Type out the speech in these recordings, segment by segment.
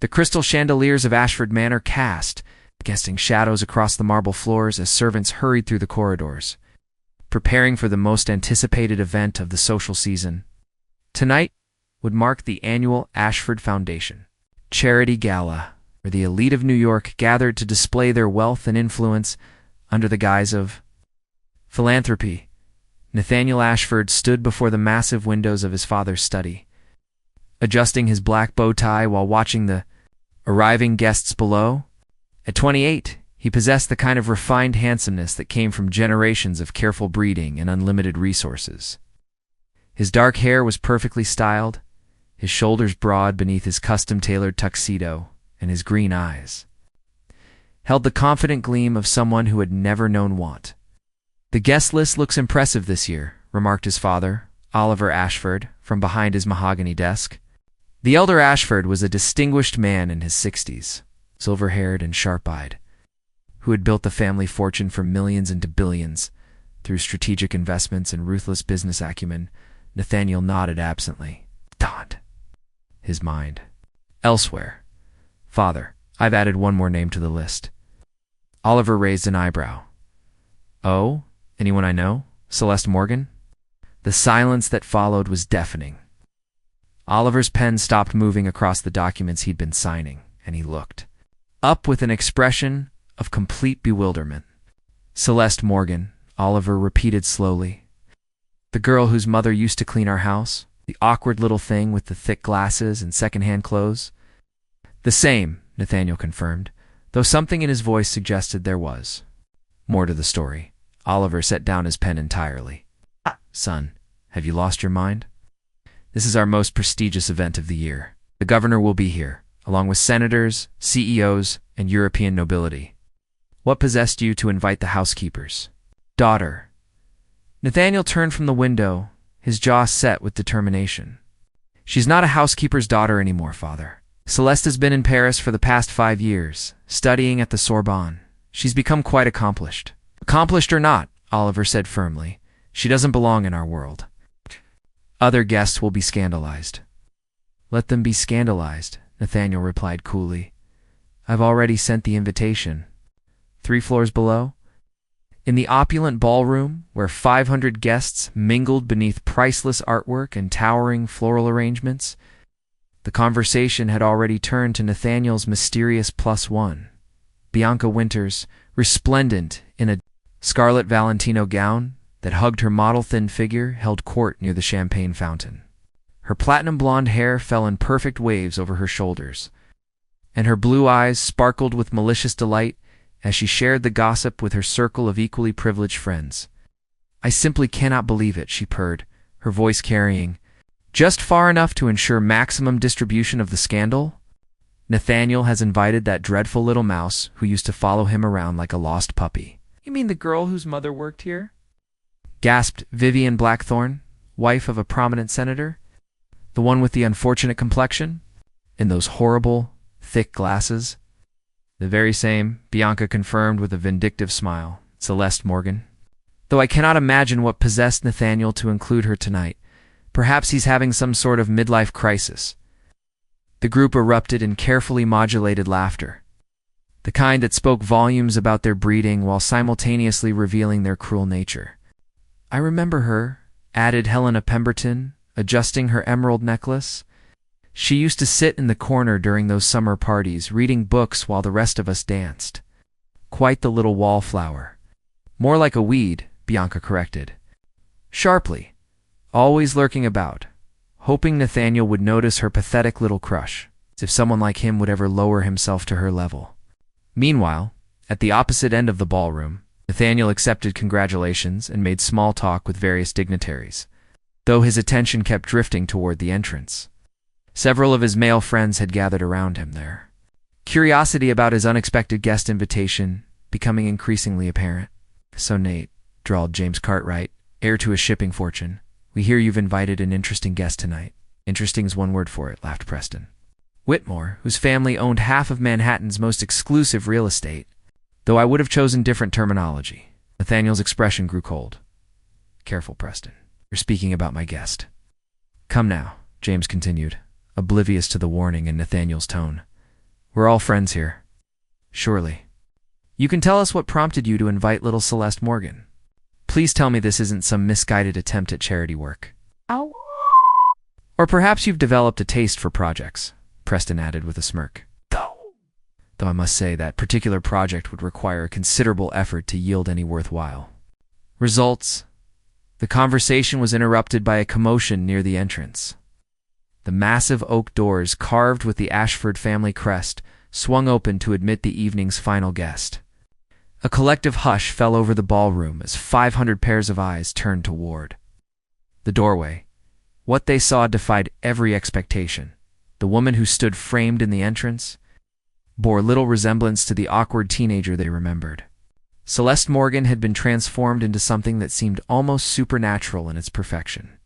The crystal chandeliers of Ashford Manor cast, casting shadows across the marble floors as servants hurried through the corridors, preparing for the most anticipated event of the social season. Tonight would mark the annual Ashford Foundation Charity Gala, where the elite of New York gathered to display their wealth and influence under the guise of philanthropy. Nathaniel Ashford stood before the massive windows of his father's study, adjusting his black bow tie while watching the arriving guests below. At 28, he possessed the kind of refined handsomeness that came from generations of careful breeding and unlimited resources. His dark hair was perfectly styled, his shoulders broad beneath his custom-tailored tuxedo, and his green eyes held the confident gleam of someone who had never known want. "The guest list looks impressive this year," remarked his father, Oliver Ashford, from behind his mahogany desk. The elder Ashford was a distinguished man in his 60s, silver-haired and sharp-eyed, who had built the family fortune from millions into billions through strategic investments and ruthless business acumen. Nathaniel nodded absently, dawned his mind elsewhere. "Father, I've added one more name to the list." Oliver raised an eyebrow. "Oh, anyone I know? Celeste Morgan?" The silence that followed was deafening. Oliver's pen stopped moving across the documents he'd been signing, and he looked up with an expression of complete bewilderment. "Celeste Morgan," Oliver repeated slowly. "The girl whose mother used to clean our house? The awkward little thing with the thick glasses and second-hand clothes?" "The same," Nathaniel confirmed, though something in his voice suggested there was more to the story. Oliver set down his pen entirely. "Son, have you lost your mind? This is our most prestigious event of the year. The governor will be here, along with senators, CEOs, and European nobility. What possessed you to invite the housekeepers?" "Daughter." Nathaniel turned from the window, his jaw set with determination. "She's not a housekeeper's daughter anymore, Father. Celeste has been in Paris for the past 5 years, studying at the Sorbonne. She's become quite accomplished." "Accomplished or not," Oliver said firmly, "she doesn't belong in our world. Other guests will be scandalized." "Let them be scandalized," Nathaniel replied coolly. "I've already sent the invitation." 3 floors below, in the opulent ballroom where 500 guests mingled beneath priceless artwork and towering floral arrangements, the conversation had already turned to Nathaniel's mysterious +1. Bianca Winters, resplendent in a scarlet Valentino gown that hugged her model-thin figure, held court near the champagne fountain. Her platinum blonde hair fell in perfect waves over her shoulders, and her blue eyes sparkled with malicious delight as she shared the gossip with her circle of equally privileged friends. "I simply cannot believe it," she purred, her voice carrying just far enough to ensure maximum distribution of the scandal. "Nathaniel has invited that dreadful little mouse who used to follow him around like a lost puppy." "You mean the girl whose mother worked here?" gasped Vivian Blackthorne, wife of a prominent senator. "The one with the unfortunate complexion? And those horrible, thick glasses?" "The very same," Bianca confirmed with a vindictive smile. "Celeste Morgan. Though I cannot imagine what possessed Nathaniel to include her tonight. Perhaps he's having some sort of midlife crisis." The group erupted in carefully modulated laughter, the kind that spoke volumes about their breeding while simultaneously revealing their cruel nature. "I remember her," added Helena Pemberton, adjusting her emerald necklace. "She used to sit in the corner during those summer parties, reading books while the rest of us danced. Quite the little wallflower." "More like a weed," Bianca corrected, sharply, always lurking about, hoping Nathaniel would notice her pathetic little crush, as if someone like him would ever lower himself to her level. Meanwhile, at the opposite end of the ballroom, Nathaniel accepted congratulations and made small talk with various dignitaries, though his attention kept drifting toward the entrance. Several of his male friends had gathered around him there, curiosity about his unexpected guest invitation becoming increasingly apparent. "So Nate," drawled James Cartwright, heir to a shipping fortune, "we hear you've invited an interesting guest tonight." "Interesting is one word for it," laughed Preston. Whitmore, whose family owned half of Manhattan's most exclusive real estate, though I would have chosen different terminology. Nathaniel's expression grew cold. "Careful, Preston. You're speaking about my guest." "Come now," James continued, oblivious to the warning in Nathaniel's tone. We're all friends here. Surely. You can tell us what prompted you to invite little Celeste Morgan. Please tell me this isn't some misguided attempt at charity work. Ow. Or perhaps you've developed a taste for projects, Preston added with a smirk. Though I must say that particular project would require considerable effort to yield any worthwhile results. The conversation was interrupted by a commotion near the entrance. The massive oak doors, carved with the Ashford family crest, swung open to admit the evening's final guest. A collective hush fell over the ballroom as 500 pairs of eyes turned toward the doorway. What they saw defied every expectation. The woman who stood framed in the entrance bore little resemblance to the awkward teenager they remembered. Celeste Morgan had been transformed into something that seemed almost supernatural in its perfection.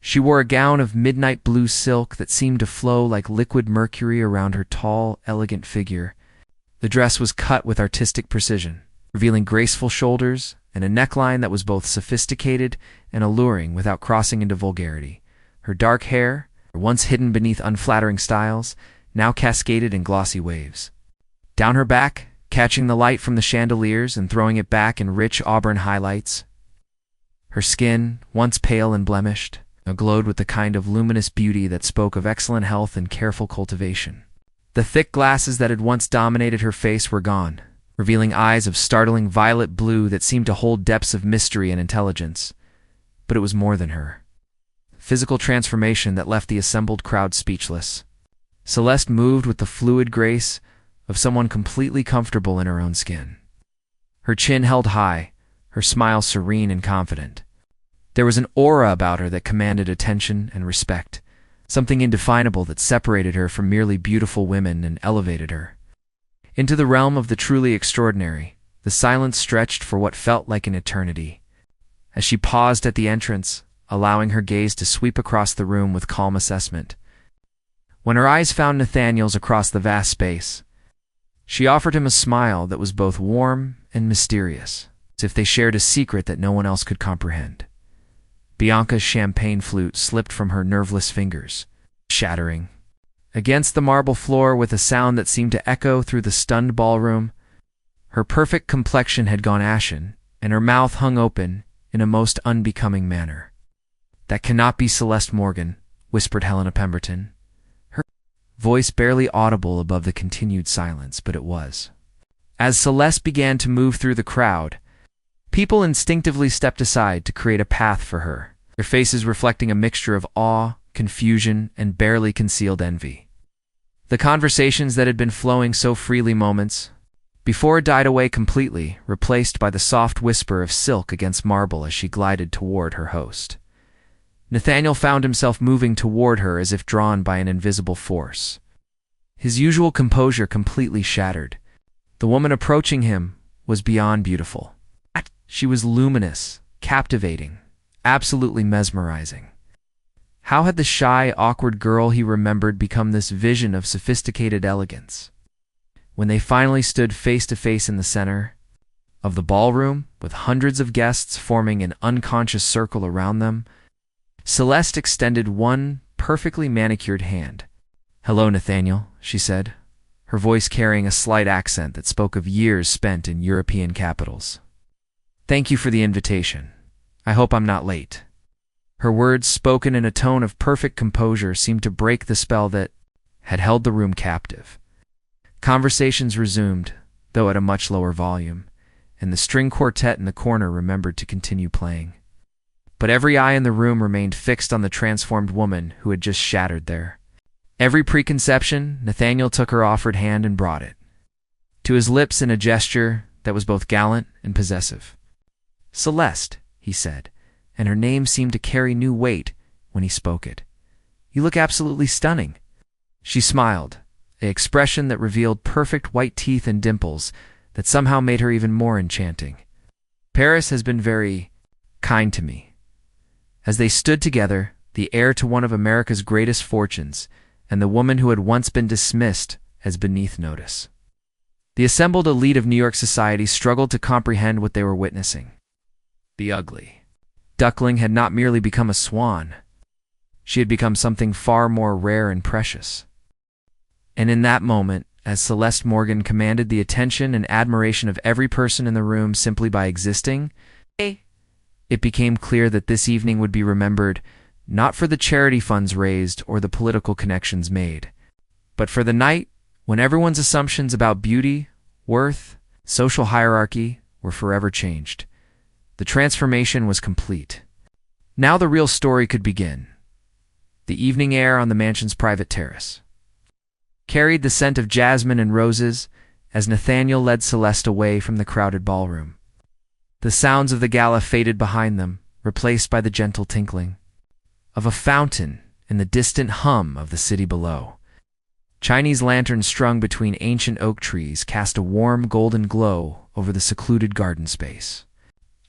She wore a gown of midnight blue silk that seemed to flow like liquid mercury around her tall, elegant figure. The dress was cut with artistic precision, revealing graceful shoulders and a neckline that was both sophisticated and alluring without crossing into vulgarity. Her dark hair, once hidden beneath unflattering styles, now cascaded in glossy waves. Down her back, catching the light from the chandeliers and throwing it back in rich auburn highlights. Her skin, once pale and blemished, now glowed with the kind of luminous beauty that spoke of excellent health and careful cultivation. The thick glasses that had once dominated her face were gone, revealing eyes of startling violet blue that seemed to hold depths of mystery and intelligence. But it was more than her. Physical transformation that left the assembled crowd speechless. Celeste moved with the fluid grace of someone completely comfortable in her own skin. Her chin held high, her smile serene and confident. There was an aura about her that commanded attention and respect, something indefinable that separated her from merely beautiful women and elevated her into the realm of the truly extraordinary. The silence stretched for what felt like an eternity, as she paused at the entrance, allowing her gaze to sweep across the room with calm assessment. When her eyes found Nathaniel's across the vast space, she offered him a smile that was both warm and mysterious, as if they shared a secret that no one else could comprehend. Bianca's champagne flute slipped from her nerveless fingers, shattering against the marble floor with a sound that seemed to echo through the stunned ballroom. Her perfect complexion had gone ashen, and her mouth hung open in a most unbecoming manner. "That cannot be Celeste Morgan," whispered Helena Pemberton, her voice barely audible above the continued silence, but it was. As Celeste began to move through the crowd, people instinctively stepped aside to create a path for her, their faces reflecting a mixture of awe, confusion, and barely concealed envy. The conversations that had been flowing so freely moments before died away completely, replaced by the soft whisper of silk against marble as she glided toward her host. Nathaniel found himself moving toward her as if drawn by an invisible force. His usual composure completely shattered. The woman approaching him was beyond beautiful. She was luminous, captivating, absolutely mesmerizing. How had the shy, awkward girl he remembered become this vision of sophisticated elegance? When they finally stood face to face in the center of the ballroom, with hundreds of guests forming an unconscious circle around them, Celeste extended one perfectly manicured hand. "Hello, Nathaniel," she said, her voice carrying a slight accent that spoke of years spent in European capitals. "Thank you for the invitation. I hope I'm not late." Her words, spoken in a tone of perfect composure, seemed to break the spell that had held the room captive. Conversations resumed, though at a much lower volume, and the string quartet in the corner remembered to continue playing. But every eye in the room remained fixed on the transformed woman who had just shattered there. Every preconception, Nathaniel took her offered hand and brought it to his lips in a gesture that was both gallant and possessive. "Celeste," he said, and her name seemed to carry new weight when he spoke it. "You look absolutely stunning." She smiled, an expression that revealed perfect white teeth and dimples that somehow made her even more enchanting. "Paris has been very kind to me." As they stood together, the heir to one of America's greatest fortunes, and the woman who had once been dismissed as beneath notice. The assembled elite of New York society struggled to comprehend what they were witnessing. The ugly duckling had not merely become a swan. She had become something far more rare and precious. And in that moment, as Celeste Morgan commanded the attention and admiration of every person in the room simply by existing, it became clear that this evening would be remembered not for the charity funds raised or the political connections made, but for the night when everyone's assumptions about beauty, worth, social hierarchy were forever changed. The transformation was complete. Now the real story could begin. The evening air on the mansion's private terrace carried the scent of jasmine and roses as Nathaniel led Celeste away from the crowded ballroom. The sounds of the gala faded behind them, replaced by the gentle tinkling of a fountain and the distant hum of the city below. Chinese lanterns strung between ancient oak trees cast a warm golden glow over the secluded garden space.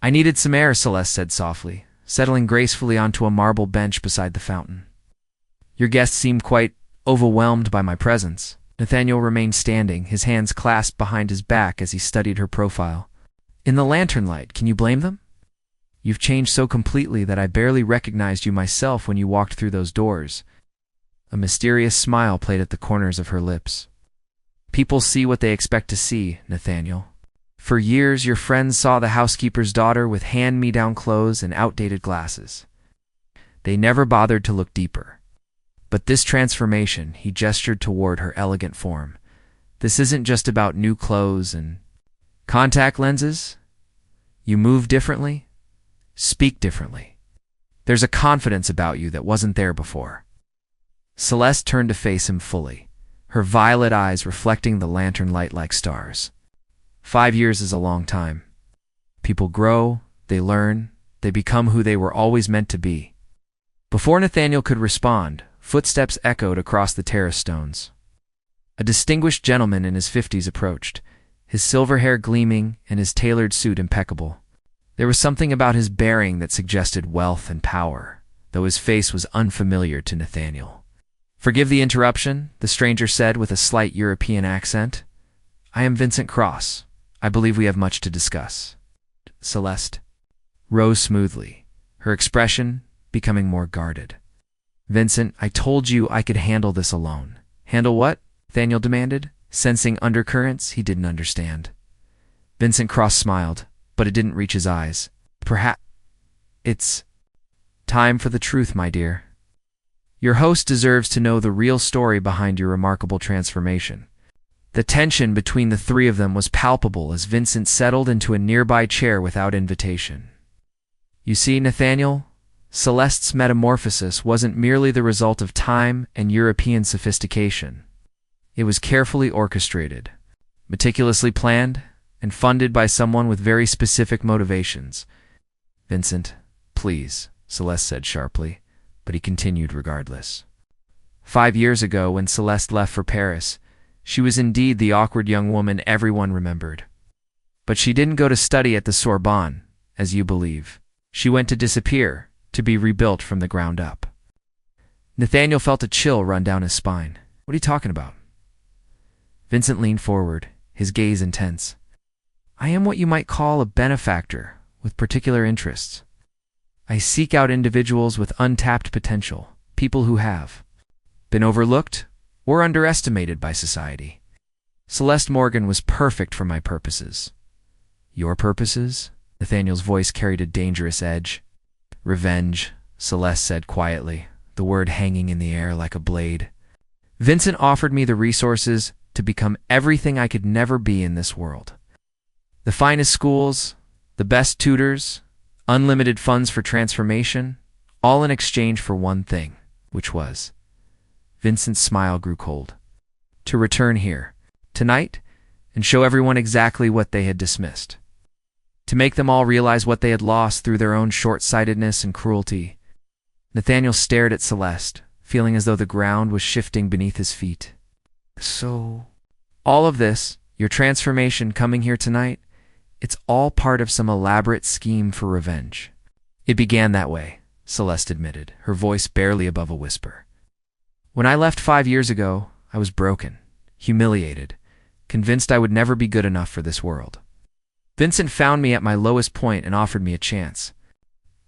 "I needed some air," Celeste said softly, settling gracefully onto a marble bench beside the fountain. "Your guests seemed quite overwhelmed by my presence." Nathaniel remained standing, his hands clasped behind his back as he studied her profile. "In the lantern light, can you blame them? You've changed so completely that I barely recognized you myself when you walked through those doors." A mysterious smile played at the corners of her lips. "People see what they expect to see, Nathaniel. For years, your friends saw the housekeeper's daughter with hand-me-down clothes and outdated glasses. They never bothered to look deeper. But this transformation," he gestured toward her elegant form, "this isn't just about new clothes and contact lenses. You move differently, speak differently. There's a confidence about you that wasn't there before." Celeste turned to face him fully, her violet eyes reflecting the lantern light like stars. 5 years is a long time. People grow, they learn, they become who they were always meant to be. Before Nathaniel could respond, footsteps echoed across the terrace stones. A distinguished gentleman in his 50s approached, his silver hair gleaming and his tailored suit impeccable. There was something about his bearing that suggested wealth and power, though his face was unfamiliar to Nathaniel. "Forgive the interruption," the stranger said with a slight European accent. "I am Vincent Cross. I believe we have much to discuss." Celeste rose smoothly, her expression becoming more guarded. "Vincent, I told you I could handle this alone." "Handle what?" Nathaniel demanded, sensing undercurrents he didn't understand. Vincent Cross smiled, but it didn't reach his eyes. "Perhaps it's time for the truth, my dear. Your host deserves to know the real story behind your remarkable transformation." The tension between the three of them was palpable as Vincent settled into a nearby chair without invitation. "You see, Nathaniel, Celeste's metamorphosis wasn't merely the result of time and European sophistication. It was carefully orchestrated, meticulously planned, and funded by someone with very specific motivations." "Vincent, please," Celeste said sharply, but he continued regardless. 5 years ago, when Celeste left for Paris, she was indeed the awkward young woman everyone remembered. But she didn't go to study at the Sorbonne, as you believe. She went to disappear, to be rebuilt from the ground up. Nathaniel felt a chill run down his spine. "What are you talking about?" Vincent leaned forward, his gaze intense. "I am what you might call a benefactor with particular interests. I seek out individuals with untapped potential, people who have been overlooked or underestimated by society. Celeste Morgan was perfect for my purposes." "Your purposes?" Nathaniel's voice carried a dangerous edge. "Revenge," Celeste said quietly, the word hanging in the air like a blade. "Vincent offered me the resources to become everything I could never be in this world. The finest schools, the best tutors, unlimited funds for transformation, all in exchange for one thing, which was—" Vincent's smile grew cold. "To return here, tonight, and show everyone exactly what they had dismissed. To make them all realize what they had lost through their own short-sightedness and cruelty." Nathaniel stared at Celeste, feeling as though the ground was shifting beneath his feet. "So, all of this, your transformation coming here tonight, it's all part of some elaborate scheme for revenge." "It began that way," Celeste admitted, her voice barely above a whisper. "When I left 5 years ago, I was broken, humiliated, convinced I would never be good enough for this world. Vincent found me at my lowest point and offered me a chance.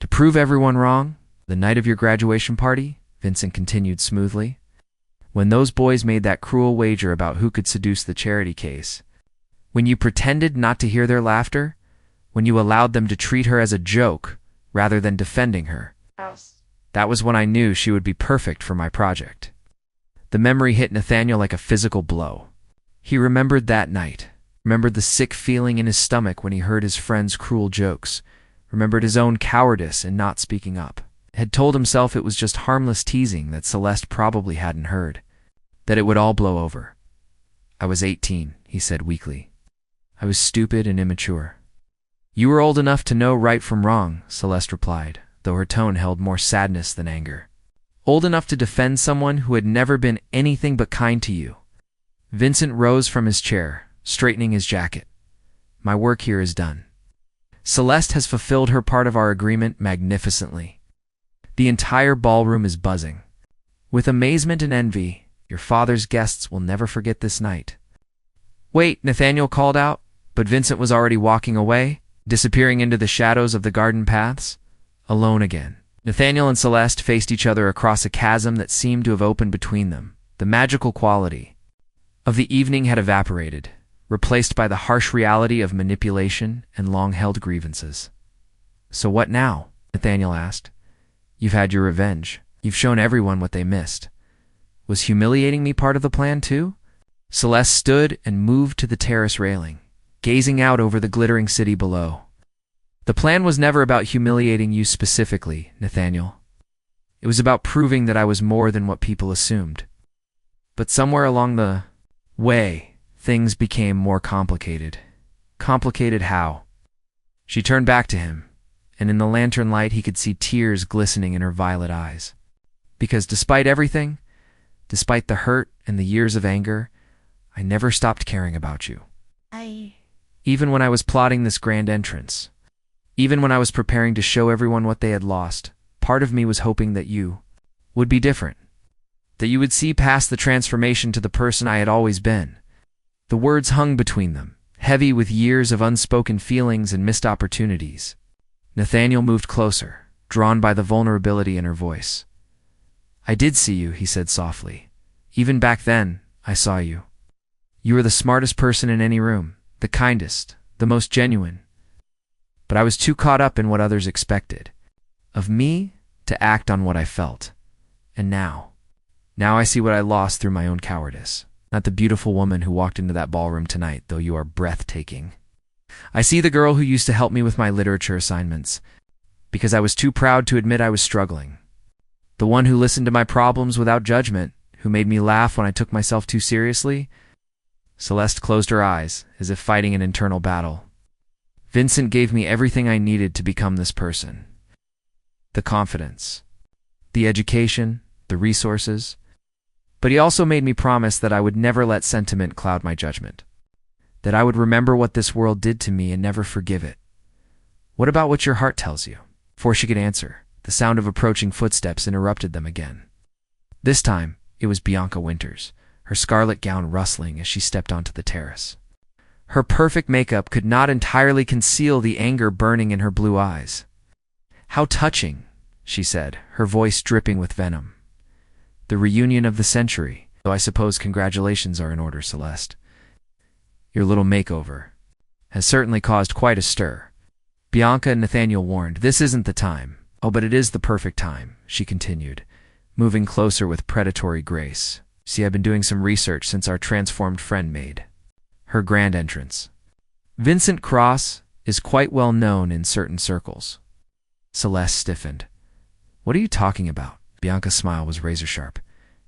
To prove everyone wrong, the night of your graduation party," Vincent continued smoothly, When those boys made that cruel wager about who could seduce the charity case. When you pretended not to hear their laughter. When you allowed them to treat her as a joke rather than defending her. That was when I knew she would be perfect for my project. The memory hit Nathaniel like a physical blow. He remembered that night, remembered the sick feeling in his stomach when he heard his friend's cruel jokes, remembered his own cowardice in not speaking up, had told himself it was just harmless teasing that Celeste probably hadn't heard, that it would all blow over. I was 18, he said weakly. I was stupid and immature. You were old enough to know right from wrong, Celeste replied, though her tone held more sadness than anger. Old enough to defend someone who had never been anything but kind to you. Vincent rose from his chair, straightening his jacket. My work here is done. Celeste has fulfilled her part of our agreement magnificently. The entire ballroom is buzzing. With amazement and envy, your father's guests will never forget this night. Wait, Nathaniel called out, but Vincent was already walking away, disappearing into the shadows of the garden paths, alone again. Nathaniel and Celeste faced each other across a chasm that seemed to have opened between them. The magical quality of the evening had evaporated, replaced by the harsh reality of manipulation and long-held grievances. So what now? Nathaniel asked. You've had your revenge. You've shown everyone what they missed. Was humiliating me part of the plan too? Celeste stood and moved to the terrace railing, gazing out over the glittering city below. The plan was never about humiliating you specifically, Nathaniel. It was about proving that I was more than what people assumed. But somewhere along the way, things became more complicated. Complicated how? She turned back to him, and in the lantern light he could see tears glistening in her violet eyes. Because despite everything, despite the hurt and the years of anger, I never stopped caring about you. Even when I was plotting this grand entrance, even when I was preparing to show everyone what they had lost, part of me was hoping that you would be different, that you would see past the transformation to the person I had always been. The words hung between them, heavy with years of unspoken feelings and missed opportunities. Nathaniel moved closer, drawn by the vulnerability in her voice. I did see you, he said softly. Even back then, I saw you. You were the smartest person in any room, the kindest, the most genuine. But I was too caught up in what others expected of me to act on what I felt. And now I see what I lost through my own cowardice. Not the beautiful woman who walked into that ballroom tonight, though you are breathtaking. I see the girl who used to help me with my literature assignments, because I was too proud to admit I was struggling. The one who listened to my problems without judgment, who made me laugh when I took myself too seriously. Celeste closed her eyes, as if fighting an internal battle. Vincent gave me everything I needed to become this person. The confidence, the education, the resources. But he also made me promise that I would never let sentiment cloud my judgment. That I would remember what this world did to me and never forgive it. What about what your heart tells you? Before she could answer, the sound of approaching footsteps interrupted them again. This time, it was Bianca Winters, her scarlet gown rustling as she stepped onto the terrace. Her perfect makeup could not entirely conceal the anger burning in her blue eyes. How touching, she said, her voice dripping with venom. The reunion of the century, though I suppose congratulations are in order, Celeste. Your little makeover has certainly caused quite a stir. Bianca and Nathaniel warned, this isn't the time. Oh, but it is the perfect time, she continued, moving closer with predatory grace. See, I've been doing some research since our transformed friend made her grand entrance. Vincent Cross is quite well known in certain circles. Celeste stiffened. What are you talking about? Bianca's smile was razor sharp.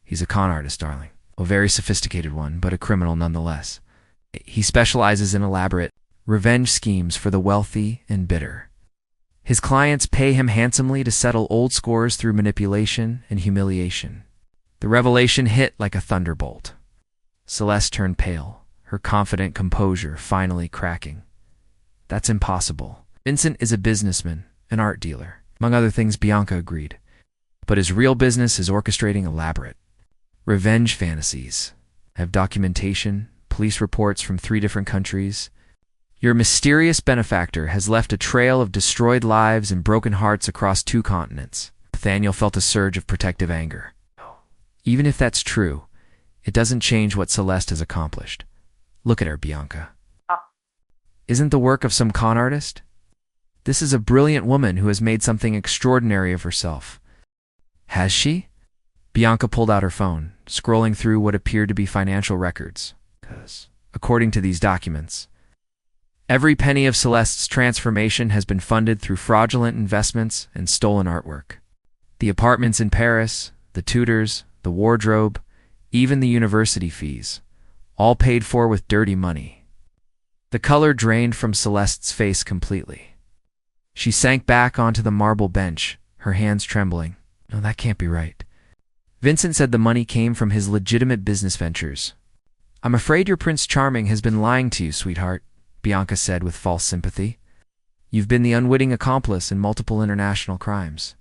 He's a con artist, darling. A very sophisticated one, but a criminal nonetheless. He specializes in elaborate revenge schemes for the wealthy and bitter. His clients pay him handsomely to settle old scores through manipulation and humiliation. The revelation hit like a thunderbolt. Celeste turned pale, her confident composure finally cracking. That's impossible. Vincent is a businessman, an art dealer. Among other things, Bianca agreed. But his real business is orchestrating elaborate revenge fantasies. I have documentation, police reports from 3 different countries. Your mysterious benefactor has left a trail of destroyed lives and broken hearts across 2 continents. Nathaniel felt a surge of protective anger. Even if that's true, It doesn't change what Celeste has accomplished. Look at her, Bianca. Oh. Isn't the work of some con artist? This is a brilliant woman who has made something extraordinary of herself. Has she? Bianca pulled out her phone, scrolling through what appeared to be financial records. According to these documents, every penny of Celeste's transformation has been funded through fraudulent investments and stolen artwork. The apartments in Paris, the tutors, the wardrobe, even the university fees, all paid for with dirty money. The color drained from Celeste's face completely. She sank back onto the marble bench, her hands trembling. No, that can't be right. Vincent said the money came from his legitimate business ventures. I'm afraid your Prince Charming has been lying to you, sweetheart, Bianca said with false sympathy. You've been the unwitting accomplice in multiple international crimes.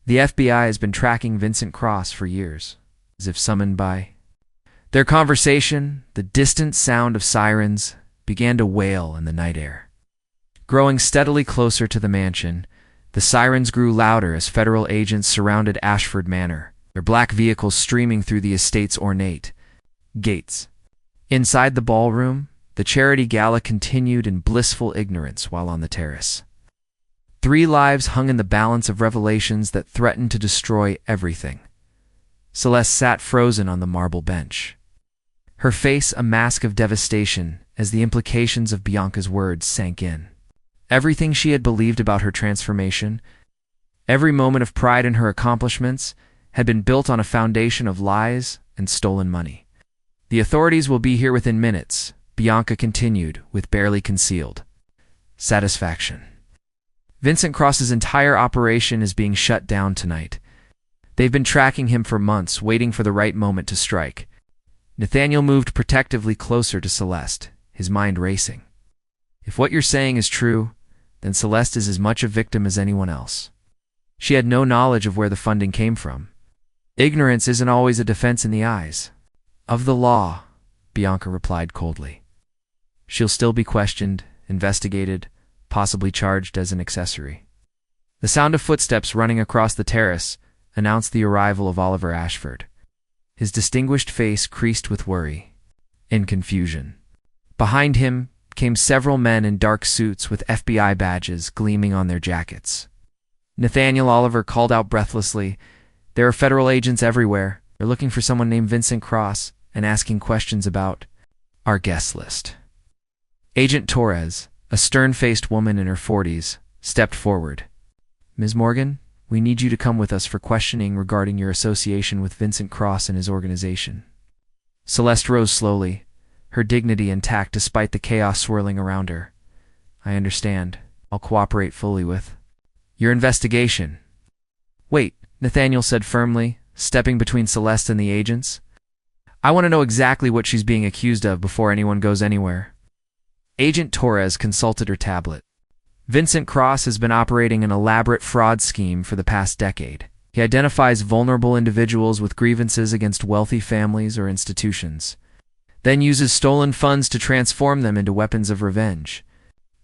The FBI has been tracking Vincent Cross for years, as if summoned by... Their conversation, the distant sound of sirens, began to wail in the night air. Growing steadily closer to the mansion, the sirens grew louder as federal agents surrounded Ashford Manor, their black vehicles streaming through the estate's ornate gates. Inside the ballroom, the charity gala continued in blissful ignorance while on the terrace. 3 lives hung in the balance of revelations that threatened to destroy everything. Celeste sat frozen on the marble bench, her face a mask of devastation as the implications of Bianca's words sank in. Everything she had believed about her transformation, every moment of pride in her accomplishments, had been built on a foundation of lies and stolen money. The authorities will be here within minutes, Bianca continued with barely concealed satisfaction. Vincent Cross's entire operation is being shut down tonight. They've been tracking him for months, waiting for the right moment to strike. Nathaniel moved protectively closer to Celeste, his mind racing. If what you're saying is true, then Celeste is as much a victim as anyone else. She had no knowledge of where the funding came from. Ignorance isn't always a defense in the eyes of the law, Bianca replied coldly. She'll still be questioned, investigated, possibly charged as an accessory. The sound of footsteps running across the terrace announced the arrival of Oliver Ashford. His distinguished face creased with worry and confusion. Behind him came several men in dark suits with FBI badges gleaming on their jackets. Nathaniel Oliver called out breathlessly, "There are federal agents everywhere. They're looking for someone named Vincent Cross and asking questions about our guest list." Agent Torres, a stern-faced woman in her 40s, stepped forward. "Ms. Morgan, we need you to come with us for questioning regarding your association with Vincent Cross and his organization." Celeste rose slowly, her dignity intact despite the chaos swirling around her. "I understand. I'll cooperate fully with your investigation." "Wait," Nathaniel said firmly, stepping between Celeste and the agents. "I want to know exactly what she's being accused of before anyone goes anywhere." Agent Torres consulted her tablet. Vincent Cross has been operating an elaborate fraud scheme for the past decade. He identifies vulnerable individuals with grievances against wealthy families or institutions, then uses stolen funds to transform them into weapons of revenge.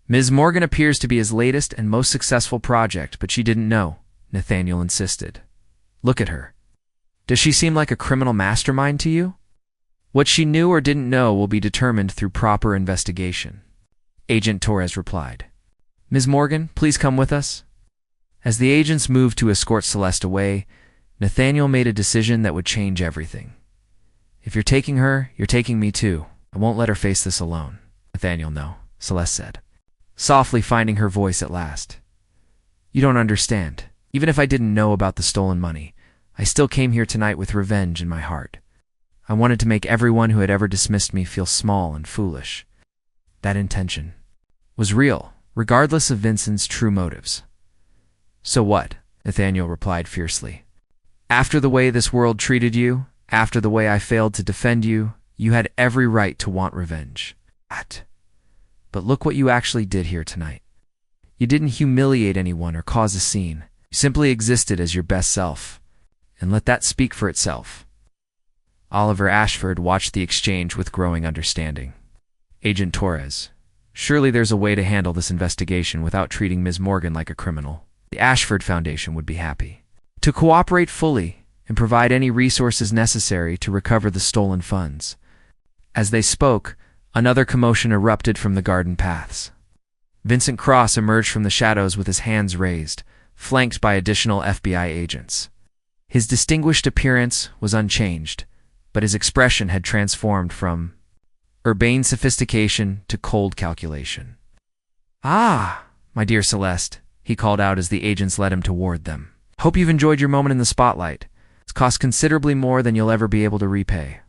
Ms. Morgan appears to be his latest and most successful project, but she didn't know, Nathaniel insisted. "Look at her. Does she seem like a criminal mastermind to you?" "What she knew or didn't know will be determined through proper investigation," Agent Torres replied. "Ms. Morgan, please come with us." As the agents moved to escort Celeste away, Nathaniel made a decision that would change everything. "If you're taking her, you're taking me too. I won't let her face this alone." "Nathaniel, no," Celeste said, softly finding her voice at last. "You don't understand. Even if I didn't know about the stolen money, I still came here tonight with revenge in my heart. I wanted to make everyone who had ever dismissed me feel small and foolish. That intention was real, regardless of Vincent's true motives." "So what?" Nathaniel replied fiercely. "After the way this world treated you, after the way I failed to defend you, you had every right to want revenge. But look what you actually did here tonight. You didn't humiliate anyone or cause a scene. You simply existed as your best self. And let that speak for itself." Oliver Ashford watched the exchange with growing understanding. "Agent Torres, surely there's a way to handle this investigation without treating Ms. Morgan like a criminal. The Ashford Foundation would be happy to cooperate fully and provide any resources necessary to recover the stolen funds. As they spoke, another commotion erupted from the garden paths. Vincent Cross emerged from the shadows with his hands raised, flanked by additional FBI agents. His distinguished appearance was unchanged, but his expression had transformed from urbane sophistication to cold calculation. "Ah, my dear Celeste," he called out as the agents led him toward them. "Hope you've enjoyed your moment in the spotlight. It's cost considerably more than you'll ever be able to repay."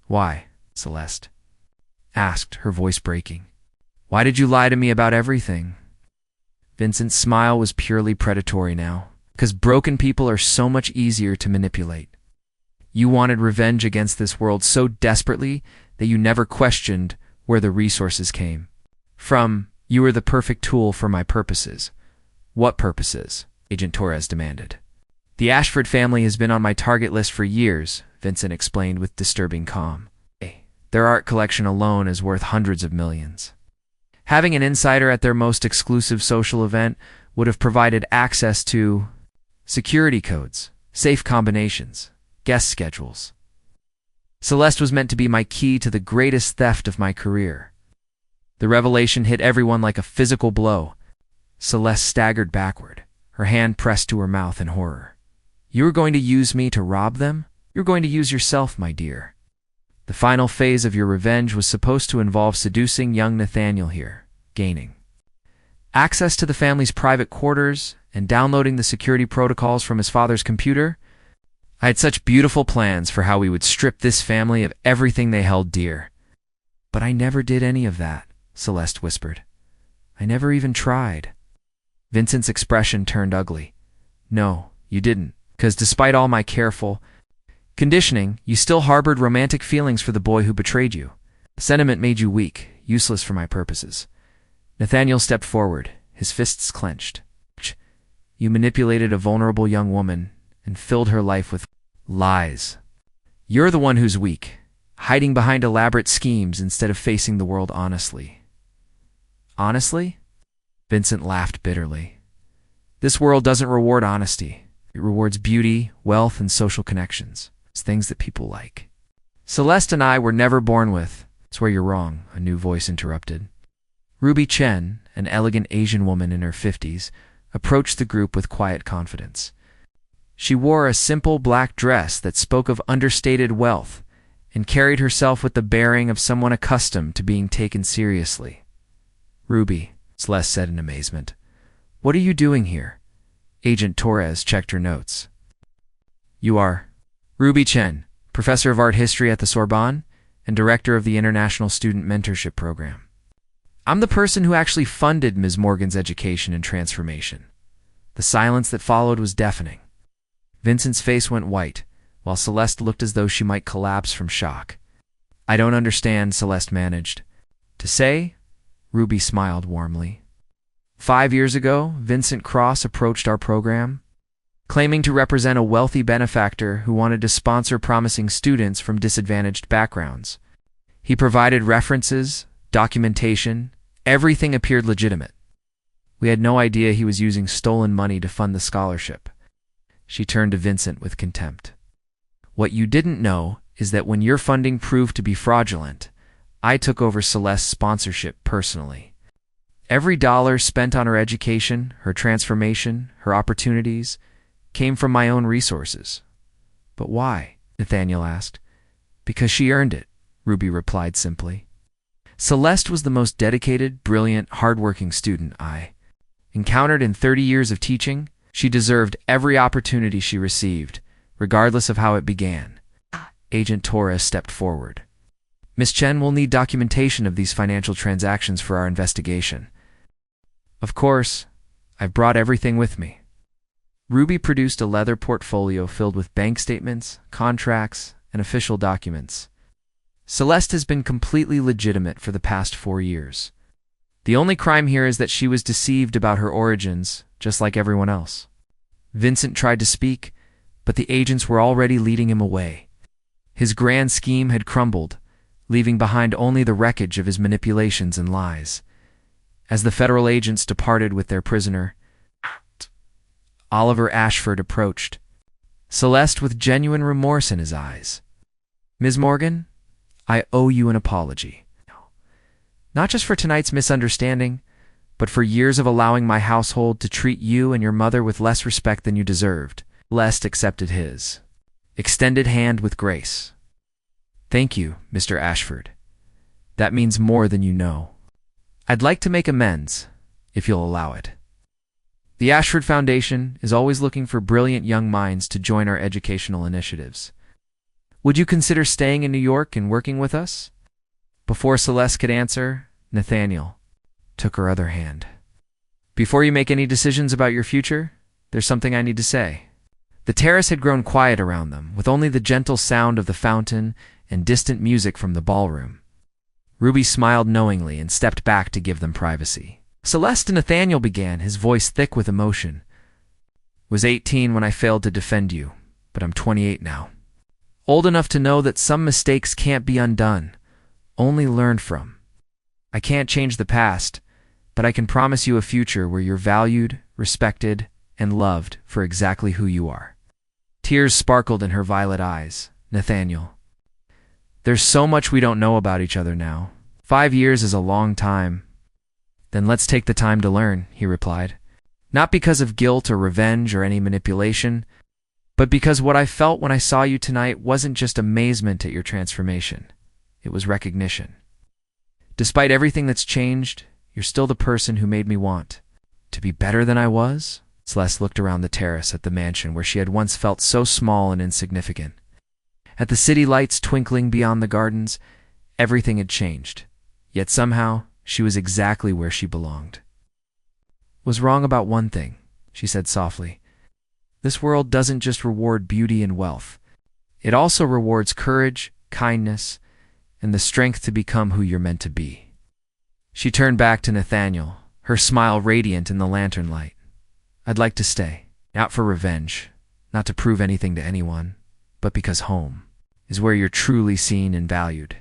"Why, Celeste?" asked, her voice breaking. "Why did you lie to me about everything?" Vincent's smile was purely predatory now, because broken people are so much easier to manipulate. You wanted revenge against this world so desperately that you never questioned where the resources came from. You were the perfect tool for my purposes. "What purposes?" Agent Torres demanded. "The Ashford family has been on my target list for years," Vincent explained with disturbing calm. "Their art collection alone is worth hundreds of millions. Having an insider at their most exclusive social event would have provided access to security codes, safe combinations, guest schedules. Celeste was meant to be my key to the greatest theft of my career." The revelation hit everyone like a physical blow. Celeste staggered backward, her hand pressed to her mouth in horror. "You were going to use me to rob them? You're going to use yourself, my dear. The final phase of your revenge was supposed to involve seducing young Nathaniel here, gaining access to the family's private quarters, and downloading the security protocols from his father's computer. I had such beautiful plans for how we would strip this family of everything they held dear. But I never did any of that," Celeste whispered. "I never even tried." Vincent's expression turned ugly. "No, you didn't, because despite all my careful conditioning, you still harbored romantic feelings for the boy who betrayed you. The sentiment made you weak, useless for my purposes." Nathaniel stepped forward, his fists clenched. "You manipulated a vulnerable young woman and filled her life with lies. You're the one who's weak, hiding behind elaborate schemes instead of facing the world honestly." "Honestly?" Vincent laughed bitterly. "This world doesn't reward honesty. It rewards beauty, wealth, and social connections. It's things that people like." "Celeste and I were never born with—" "That's where you're wrong," a new voice interrupted. Ruby Chen, an elegant Asian woman in her 50s, approached the group with quiet confidence. She wore a simple black dress that spoke of understated wealth and carried herself with the bearing of someone accustomed to being taken seriously. "Ruby," Celeste said in amazement, "what are you doing here?" Agent Torres checked her notes. "You are Ruby Chen, professor of art history at the Sorbonne and director of the International Student Mentorship Program. I'm the person who actually funded Ms. Morgan's education and transformation." The silence that followed was deafening. Vincent's face went white, while Celeste looked as though she might collapse from shock. "I don't understand," Celeste managed to say. Ruby smiled warmly. 5 years ago, Vincent Cross approached our program, claiming to represent a wealthy benefactor who wanted to sponsor promising students from disadvantaged backgrounds. He provided references, documentation, everything appeared legitimate. We had no idea he was using stolen money to fund the scholarship." She turned to Vincent with contempt. "What you didn't know is that when your funding proved to be fraudulent, I took over Celeste's sponsorship personally. Every dollar spent on her education, her transformation, her opportunities, came from my own resources." "But why?" Nathaniel asked. "Because she earned it," Ruby replied simply. "Celeste was the most dedicated, brilliant, hardworking student I encountered in 30 years of teaching. She deserved every opportunity she received, regardless of how it began." Agent Torres stepped forward. "Miss Chen will need documentation of these financial transactions for our investigation." "Of course, I've brought everything with me." Ruby produced a leather portfolio filled with bank statements, contracts, and official documents. "Celeste has been completely legitimate for the past 4 years. The only crime here is that she was deceived about her origins, just like everyone else." Vincent tried to speak, but the agents were already leading him away. His grand scheme had crumbled, leaving behind only the wreckage of his manipulations and lies. As the federal agents departed with their prisoner, Oliver Ashford approached. Celeste with genuine remorse in his eyes. Ms. Morgan, I owe you an apology. Not just for tonight's misunderstanding, but for years of allowing my household to treat you and your mother with less respect than you deserved. Celeste accepted his extended hand with grace. Thank you, Mr. Ashford. That means more than you know. I'd like to make amends, if you'll allow it. The Ashford Foundation is always looking for brilliant young minds to join our educational initiatives. Would you consider staying in New York and working with us? Before Celeste could answer, Nathaniel took her other hand. Before you make any decisions about your future, there's something I need to say. The terrace had grown quiet around them, with only the gentle sound of the fountain and distant music from the ballroom. Ruby smiled knowingly and stepped back to give them privacy. Celeste and Nathaniel began, his voice thick with emotion. Was 18 when I failed to defend you, but I'm 28 now. Old enough to know that some mistakes can't be undone, only learned from. I can't change the past, but I can promise you a future where you're valued, respected, and loved for exactly who you are. Tears sparkled in her violet eyes. Nathaniel, there's so much we don't know about each other now. 5 years is a long time. Then let's take the time to learn, he replied. Not because of guilt or revenge or any manipulation, but because what I felt when I saw you tonight wasn't just amazement at your transformation. It was recognition. Despite everything that's changed, you're still the person who made me want to be better than I was. Celeste looked around the terrace at the mansion where she had once felt so small and insignificant. At the city lights twinkling beyond the gardens, everything had changed. Yet somehow, she was exactly where she belonged. Was wrong about one thing, she said softly. This world doesn't just reward beauty and wealth. It also rewards courage, kindness, and the strength to become who you're meant to be. She turned back to Nathaniel, her smile radiant in the lantern light. I'd like to stay, not for revenge, not to prove anything to anyone, but because home is where you're truly seen and valued.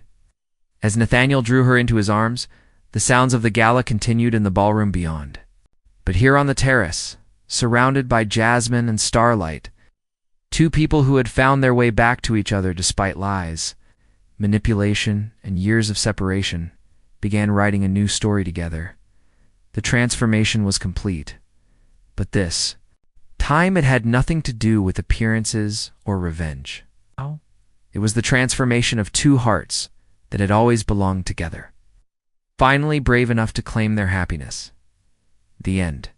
As Nathaniel drew her into his arms, the sounds of the gala continued in the ballroom beyond. But here on the terrace, surrounded by jasmine and starlight, two people who had found their way back to each other despite lies, manipulation, and years of separation, began writing a new story together. The transformation was complete. But this time it had nothing to do with appearances or revenge. It was the transformation of two hearts that had always belonged together, finally brave enough to claim their happiness. The end.